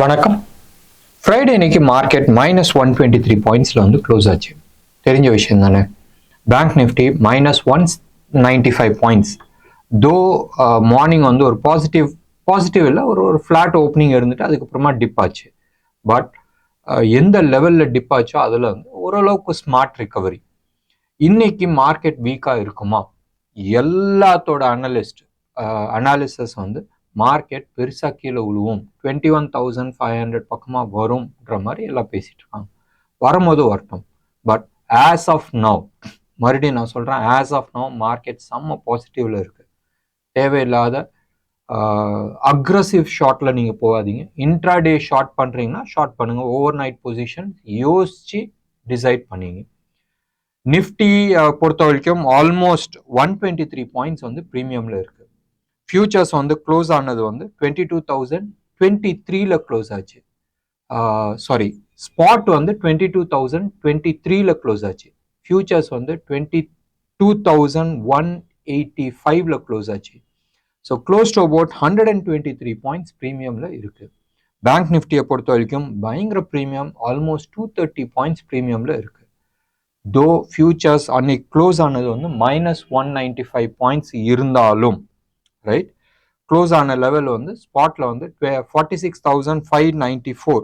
வணக்கம். ஃப்ரைடே இன்னைக்கு market -123 பாயிண்ட்ஸில் close ஆச்சு. தெரிஞ்ச விஷயம் தானே. Bank Nifty -195 points. தோ மார்னிங் ஒரு பாசிட்டிவ் இல்லை, ஒரு ஃப்ளாட் ஓப்பனிங் இருந்துட்டு அதுக்கப்புறமா டிப் ஆச்சு. பட் எந்த லெவலில் டிப் ஆச்சோ அதில் ஓரளவுக்கு ஸ்மார்ட் ரிகவரி. இன்னைக்கு மார்க்கெட் வீக்காக இருக்குமா? எல்லாத்தோட அனாலிசிஸ் மார்க்கெட் பெருசாக கீழே விழுவும், 21,500 பக்கமாக வரும்ன்ற மாதிரி எல்லாம் பேசிட்டு இருக்காங்க. வரும்போது வரட்டும். பட் ஆஸ் ஆஃப் நவ், மறுபடியும் நான் சொல்கிறேன், ஆஸ் ஆஃப் நவ் மார்க்கெட் செம்ம பாசிட்டிவ்ல இருக்கு. தேவையில்லாத அக்ரஸிவ் ஷார்ட்ல நீங்கள் போகாதீங்க. இன்ட்ராடே ஷார்ட் பண்ணுறீங்கன்னா ஷார்ட் பண்ணுங்க. ஓவர் நைட் பொசிஷன் யோசிச்சு டிசைட் பண்ணிங்க. நிஃப்டி பொறுத்த வரைக்கும் ஆல்மோஸ்ட் 123 பாயிண்ட்ஸ் ப்ரீமியம்ல இருக்கு. ஃபியூச்சர்ஸ் க்ளோஸ் ஆனது 22,023ல க்ளோஸ் ஆச்சு. சாரி, ஸ்பாட் 22,023ல க்ளோஸ் ஆச்சு. ஃபியூச்சர்ஸ் 22,185ல க்ளோஸ் ஆச்சு. So close to about 123 points ப்ரீமியம்ல இருக்கு. பேங்க் நிஃப்டியை பொறுத்த வரைக்கும் பயங்கர ப்ரீமியம், ஆல்மோஸ்ட் 230 பாயிண்ட்ஸ் ப்ரீமியம்ல இருக்கு. தோ ஃபியூச்சர்ஸ் அன்னைக்கு க்ளோஸ் ஆனது -195 பாயிண்ட்ஸ் இருந்தாலும், ரைட், க்ளோஸ் ஆன லெவல் ஸ்பாட்ல 46,594,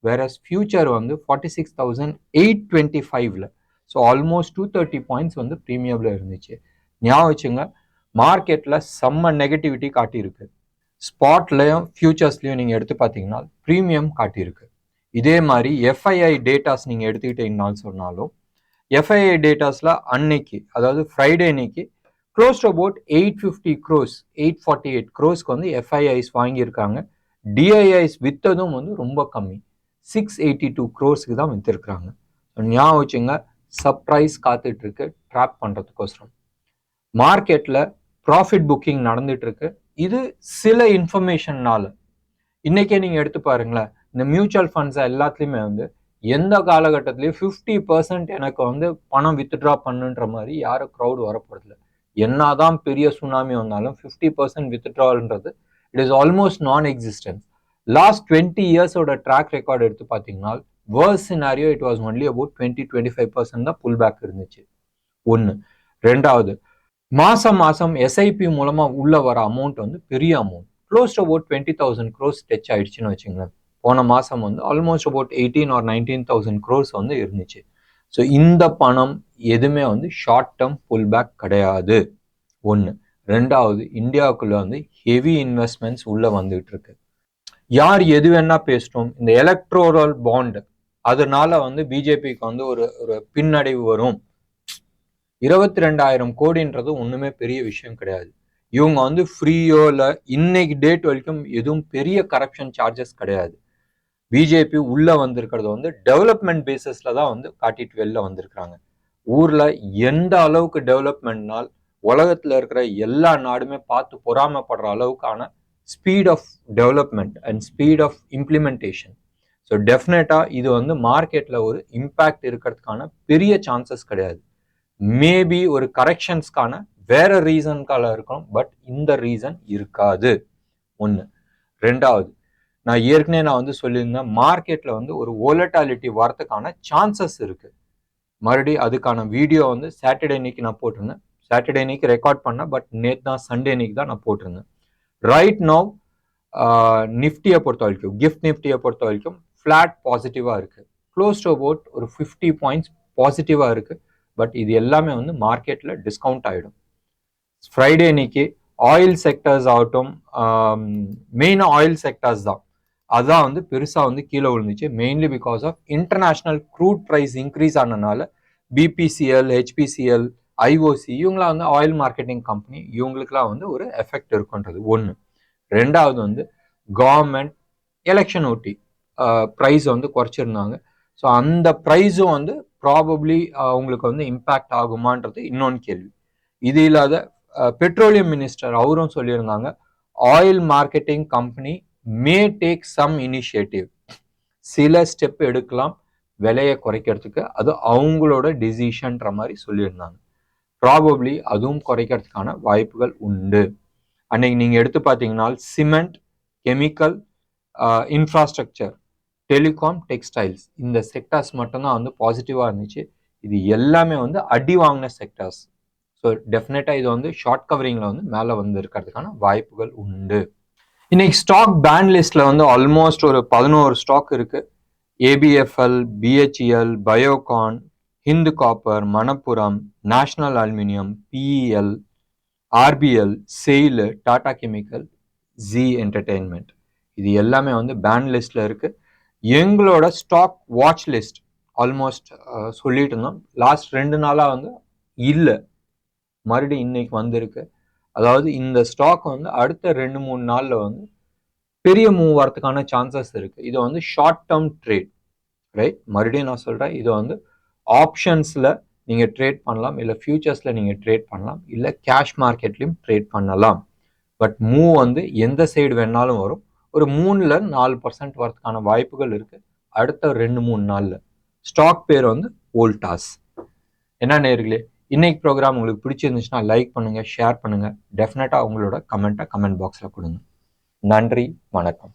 வேறஸ் ஃபியூச்சர் 46,825ல. ஸோ ஆல்மோஸ்ட் 230 பாயிண்ட்ஸ் ப்ரீமியம்ல இருந்துச்சு. ஞாபகம் வச்சுங்க, மார்க்கெட்ல செம்ம நெகட்டிவிட்டி காட்டியிருக்கு. ஸ்பாட்லயும் ஃபியூச்சர்ஸ்லயும் நீங்க எடுத்து பார்த்தீங்கன்னா ப்ரீமியம் காட்டியிருக்கு. இதே மாதிரி எஃப்ஐஐ டேட்டாஸ் நீங்க எடுத்துக்கிட்டீங்கன்னாலும் சொன்னாலும், எஃப்ஐஐ டேட்டாஸ்ல அன்னைக்கு, அதாவது ஃப்ரைடே அன்னைக்கு close to about 850 crores, 848 crores FIIs வாங்கியிருக்காங்க. டிஐஐஸ் வித்ததும் ரொம்ப கம்மி, 682 crores தான் வித்திருக்கிறாங்க. ஞாபகம் வச்சுங்க, சர்ப்ரைஸ் காத்துட்டு இருக்கு ட்ராப் பண்றதுக்கோசரம். மார்க்கெட்ல ப்ராஃபிட் புக்கிங் நடந்துட்டு இருக்கு. இது சில இன்ஃபர்மேஷன்னால. இன்னைக்கே நீங்க எடுத்து பாருங்களேன், இந்த மியூச்சுவல் ஃபண்ட்ஸ் எல்லாத்துலயுமே எந்த காலகட்டத்திலயும் 50% எனக்கு பணம் வித்ட்ரா பண்ணுன்ற மாதிரி யாரும் க்ரௌட் வரப்படுறதில்ல. என்னதான் பெரிய சுனாமி வந்தாலும் 50% வித்ட்ரால்ன்றது இட் இஸ் ஆல்மோஸ்ட் நான் எக்ஸிஸ்டன்ஸ். லாஸ்ட் 20 இயர்ஸோட ட்ராக் ரெக்கார்டு எடுத்து பார்த்தீங்கன்னா worst scenario it was only about 20-25% தான் புல் பேக் இருந்துச்சு. ஒன்று. ரெண்டாவது, மாசம் எஸ்ஐபி மூலமா உள்ள வர அமௌண்ட் பெரிய amount, close to about 20,000 crores touch ஆயிடுச்சுன்னு வச்சுங்களேன். போன மாசம் ஆல்மோஸ்ட் அபவுட் 18 or 19,000 crores இருந்துச்சு. ஸோ இந்த பணம் எதுவுமே ஷார்ட் டேர்ம் புல் பேக் கிடையாது. ஒன்று. ரெண்டாவது, இந்தியாவுக்குள்ள ஹெவி இன்வெஸ்ட்மெண்ட்ஸ் உள்ள வந்துட்டு இருக்கு. யார் எது வேணா பேசட்டும், இந்த எலக்ட்ரோரல் பாண்ட் அதனால பிஜேபிக்கு ஒரு பின்னடைவு வரும். 22,000 கோடின்றது ஒண்ணுமே பெரிய விஷயம் கிடையாது. இவங்க ஃப்ரீயோ இல்லை இன்னைக்கு டேட் வரைக்கும் எதுவும் பெரிய கரப்ஷன் சார்ஜஸ் கிடையாது. பிஜேபி உள்ள வந்திருக்கிறது டெவலப்மெண்ட் பேசிஸ்ல தான் காட்டிட்டு வெளில வந்திருக்கிறாங்க. ஊர்ல எந்த அளவுக்கு டெவலப்மெண்ட்னால் உலகத்துல இருக்கிற எல்லா நாடுமே பார்த்து பொறாமப்படுற அளவுக்கான speed of development and speed of implementation. So டெஃபினட்டா இது மார்க்கெட்ல ஒரு இம்பேக்ட் இருக்கிறதுக்கான பெரிய சான்சஸ் கிடையாது. மேபி ஒரு கரெக்ஷன்ஸ்க்கான வேற ரீசன்கால இருக்கும், பட் இந்த ரீசன் இருக்காது. ஒன்று. ரெண்டாவது, நான் ஏற்கனவே சொல்லியிருந்தேன், மார்க்கெட்ல ஒரு வோலட்டாலிட்டி வரதுக்கான சான்சஸ் இருக்கு. மறுபடியும் அதுக்கான வீடியோ சாட்டர்டே அன்னைக்கு நான் போட்டிருந்தேன். சாட்டர்டே அன்னைக்கு ரெக்கார்ட் பண்ணேன், பட் நேற்று தான் சண்டே அன்னைக்கு தான் நான் போட்டிருந்தேன். ரைட் நவ் நிஃப்டியை பொறுத்த வரைக்கும், கிஃப்ட் நிஃப்டியை பொறுத்த வரைக்கும் ஃபிளாட் பாசிட்டிவா இருக்கு. க்ளோஸ் டு அபவுட் ஒரு 50 பாயிண்ட்ஸ் பாசிட்டிவா இருக்கு. பட் இது எல்லாமே மார்க்கெட்ல டிஸ்கவுண்ட் ஆயிடும். ஃப்ரைடே அன்னைக்கு ஆயில் செக்டர்ஸ் ஆகட்டும், மெயினா ஆயில் செக்டர்ஸ் தான், அதான் பெருசா கீழே விழுந்துச்சு. Mainly because of international crude price increase ஆனதுனால பிபிசிஎல், ஹெச்பிசிஎல், ஐஓசி இவங்களாம் ஆயில் மார்க்கெட்டிங் கம்பெனி, இவங்களுக்குலாம் ஒரு எஃபெக்ட் இருக்குன்றது ஒன்று. ரெண்டாவது கவர்மெண்ட் எலெக்ஷன் ஒட்டி ப்ரைஸ் குறைச்சிருந்தாங்க. ஸோ அந்த ப்ரைஸும் ப்ராபப்ளி அவங்களுக்கு இம்பேக்ட் ஆகுமான்றது இன்னொன்று கேள்வி. இது இல்லாத பெட்ரோலியம் மினிஸ்டர் அவரும் சொல்லியிருந்தாங்க, oil marketing company may take some initiative, சில ஸ்டெப் எடுக்கலாம் விலையை குறைக்கிறதுக்கு, அது அவங்களோட டிசிஷன்ற மாதிரி சொல்லியிருந்தாங்க. ப்ராபப்ளி அதுவும் குறைக்கிறதுக்கான வாய்ப்புகள் உண்டு. அன்னைக்கு நீங்க எடுத்து பார்த்தீங்கன்னா cement, chemical, infrastructure, telecom, textiles, இந்த செக்டார்ஸ் மட்டும்தான் வந்து பாசிட்டிவாக இருந்துச்சு. இது எல்லாமே வந்து அடி வாங்கின செக்டார்ஸ். ஸோ டெஃபினட்டாக இது வந்து ஷார்ட் கவரிங்கில் வந்து மேலே வந்து இருக்கிறதுக்கான வாய்ப்புகள் உண்டு. இன்னைக்கு ஸ்டாக் பேன் லிஸ்ட்ல வந்து ஆல்மோஸ்ட் ஒரு 11 ஸ்டாக் இருக்கு. ஏபிஎஃப்எல், பிஹெச்இஎல், பயோகான், ஹிந்து காப்பர், மணப்புரம், நேஷனல் அலுமினியம், பிஇஎல், ஆர்பிஎல், செயில், டாடா கெமிக்கல், ஜி என்டர்டெயின்மெண்ட், இது எல்லாமே வந்து பேன் லிஸ்ட்ல இருக்கு. எங்களோட ஸ்டாக் வாட்ச் லிஸ்ட் ஆல்மோஸ்ட் சொல்லிட்டு இருந்தோம். லாஸ்ட் 2 நாளா வந்து இல்லை, மறுபடியும் இன்னைக்கு வந்திருக்கு. அதாவது இந்த ஸ்டாக் வந்து அடுத்த 2-3 நாள்ல வந்து பெரிய மூவ் வரதுக்கான சான்சஸ் இருக்கு. இது வந்து ஷார்ட் டேர்ம் ட்ரேட், ரைட்? மறுபடியும் நான் சொல்றேன், இது வந்து ஆப்ஷன்ஸ்ல நீங்க ட்ரேட் பண்ணலாம், இல்லை ஃபியூச்சர்ஸ்ல நீங்க ட்ரேட் பண்ணலாம், இல்லை கேஷ் மார்க்கெட்லயும் ட்ரேட் பண்ணலாம். பட் மூவ் வந்து எந்த சைடு வேணாலும் வரும். ஒரு 3-4% வரதுக்கான வாய்ப்புகள் இருக்கு அடுத்த 2-3 நாள்ல. ஸ்டாக் பேர் வந்து வோல்டாஸ். என்ன நேயர்களே, இன்னைக்கு ப்ரோக்ராம் உங்களுக்கு பிடிச்சிருந்துச்சுன்னா லைக் பண்ணுங்க, ஷேர் பண்ணுங்க, டெஃபினட்டா உங்களோட கமெண்ட் பாக்ஸ்ல கொடுங்க. நன்றி, வணக்கம்.